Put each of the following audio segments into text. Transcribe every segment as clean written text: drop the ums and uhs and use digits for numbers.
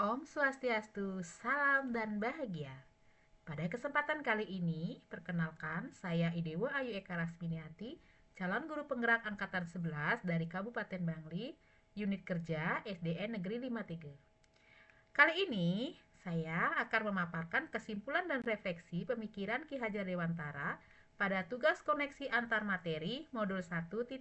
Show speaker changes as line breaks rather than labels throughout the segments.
Om Swastiastu, salam dan bahagia. Pada kesempatan kali ini, perkenalkan saya Idewo Ayu Eka Rasminiati, calon guru penggerak angkatan 11 dari Kabupaten Bangli, unit kerja SDN Negeri 53. Kali ini, saya akan memaparkan kesimpulan dan refleksi pemikiran Ki Hajar Dewantara pada tugas koneksi antar materi modul 1.1.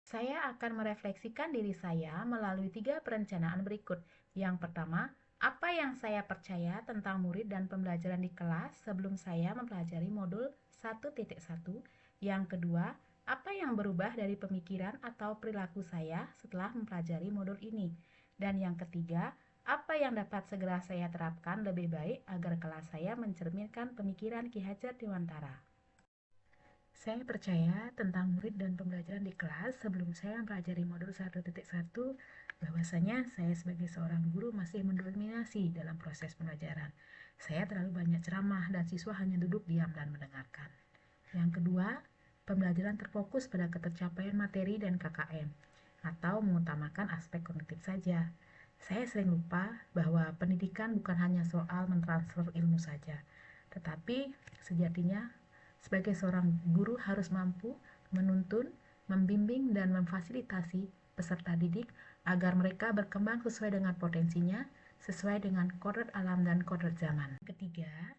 Saya akan merefleksikan diri saya melalui 3 perencanaan berikut. Yang pertama, apa yang saya percaya tentang murid dan pembelajaran di kelas sebelum saya mempelajari modul 1.1. Yang kedua, apa yang berubah dari pemikiran atau perilaku saya setelah mempelajari modul ini. Dan yang ketiga, apa yang dapat segera saya terapkan lebih baik agar kelas saya mencerminkan pemikiran Ki Hajar Dewantara. Saya percaya tentang murid dan pembelajaran di kelas sebelum saya mempelajari modul 1.1, bahwasanya saya sebagai seorang guru masih mendominasi dalam proses pembelajaran. Saya terlalu banyak ceramah dan siswa hanya duduk diam dan mendengarkan. Yang kedua, pembelajaran terfokus pada ketercapaian materi dan KKM, atau mengutamakan aspek kognitif saja. Saya sering lupa bahwa pendidikan bukan hanya soal mentransfer ilmu saja, tetapi sejatinya sebagai seorang guru harus mampu menuntun, membimbing, dan memfasilitasi peserta didik agar mereka berkembang sesuai dengan potensinya, sesuai dengan kodrat alam dan kodrat zaman. Ketiga,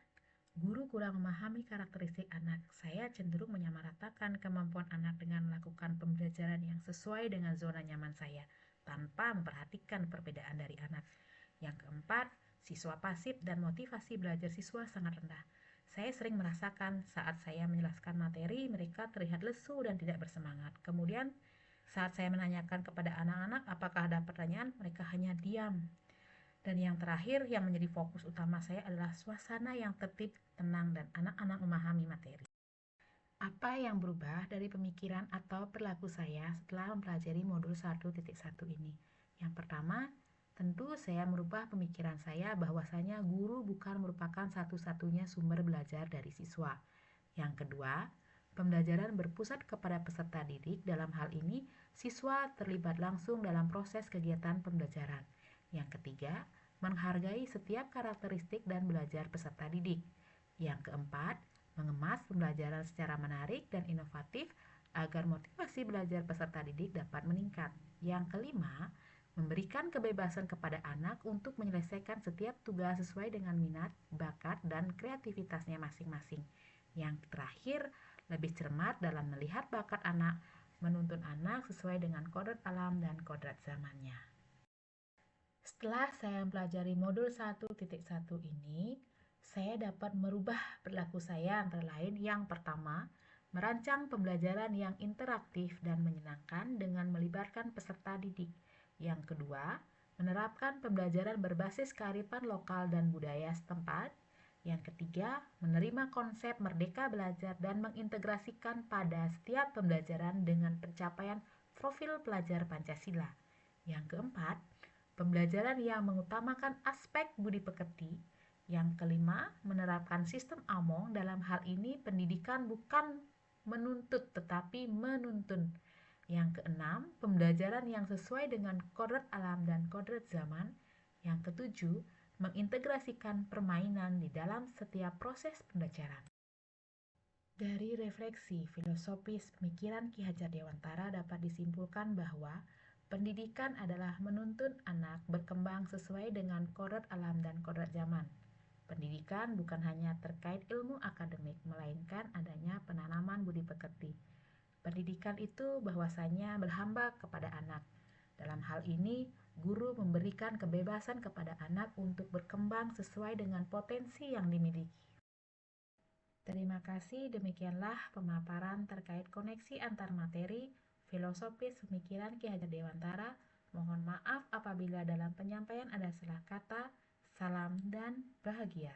guru kurang memahami karakteristik anak. Saya cenderung menyamaratakan kemampuan anak dengan melakukan pembelajaran yang sesuai dengan zona nyaman saya, tanpa memperhatikan perbedaan dari anak. Yang keempat, siswa pasif dan motivasi belajar siswa sangat rendah. Saya sering merasakan saat saya menjelaskan materi, mereka terlihat lesu dan tidak bersemangat. Kemudian, saat saya menanyakan kepada anak-anak apakah ada pertanyaan, mereka hanya diam. Dan yang terakhir, yang menjadi fokus utama saya adalah suasana yang tertib, tenang, dan anak-anak memahami materi. Apa yang berubah dari pemikiran atau perilaku saya setelah mempelajari modul 1.1 ini? Yang pertama, tentu saya merubah pemikiran saya bahwasanya guru bukan merupakan satu-satunya sumber belajar dari siswa. Yang kedua, pembelajaran berpusat kepada peserta didik. Dalam hal ini, siswa terlibat langsung dalam proses kegiatan pembelajaran. Yang ketiga, menghargai setiap karakteristik dan belajar peserta didik. Yang keempat, mengemas pembelajaran secara menarik dan inovatif agar motivasi belajar peserta didik dapat meningkat. Yang kelima, memberikan kebebasan kepada anak untuk menyelesaikan setiap tugas sesuai dengan minat, bakat, dan kreativitasnya masing-masing. Yang terakhir, lebih cermat dalam melihat bakat anak, menuntun anak sesuai dengan kodrat alam dan kodrat zamannya. Setelah saya mempelajari modul 1.1 ini, saya dapat merubah perilaku saya antara lain. Yang pertama, merancang pembelajaran yang interaktif dan menyenangkan dengan melibatkan peserta didik. Yang kedua, menerapkan pembelajaran berbasis kearifan lokal dan budaya setempat. Yang ketiga, menerima konsep merdeka belajar dan mengintegrasikan pada setiap pembelajaran dengan pencapaian profil pelajar Pancasila. Yang keempat, pembelajaran yang mengutamakan aspek budi pekerti. Yang kelima, menerapkan sistem AMONG. Dalam hal ini pendidikan bukan menuntut tetapi menuntun. Yang keenam, pembelajaran yang sesuai dengan kodrat alam dan kodrat zaman. Yang ketujuh, mengintegrasikan permainan di dalam setiap proses pembelajaran. Dari refleksi filosofis pemikiran Ki Hajar Dewantara dapat disimpulkan bahwa pendidikan adalah menuntun anak berkembang sesuai dengan kodrat alam dan kodrat zaman. Pendidikan bukan hanya terkait ilmu akademik, melainkan adanya penanaman budi pekerti. Pendidikan itu bahwasanya berhamba kepada anak. Dalam hal ini, guru memberikan kebebasan kepada anak untuk berkembang sesuai dengan potensi yang dimiliki. Terima kasih, demikianlah pemaparan terkait koneksi antar materi filosofis pemikiran Ki Hajar Dewantara. Mohon maaf apabila dalam penyampaian ada salah kata. Salam dan bahagia.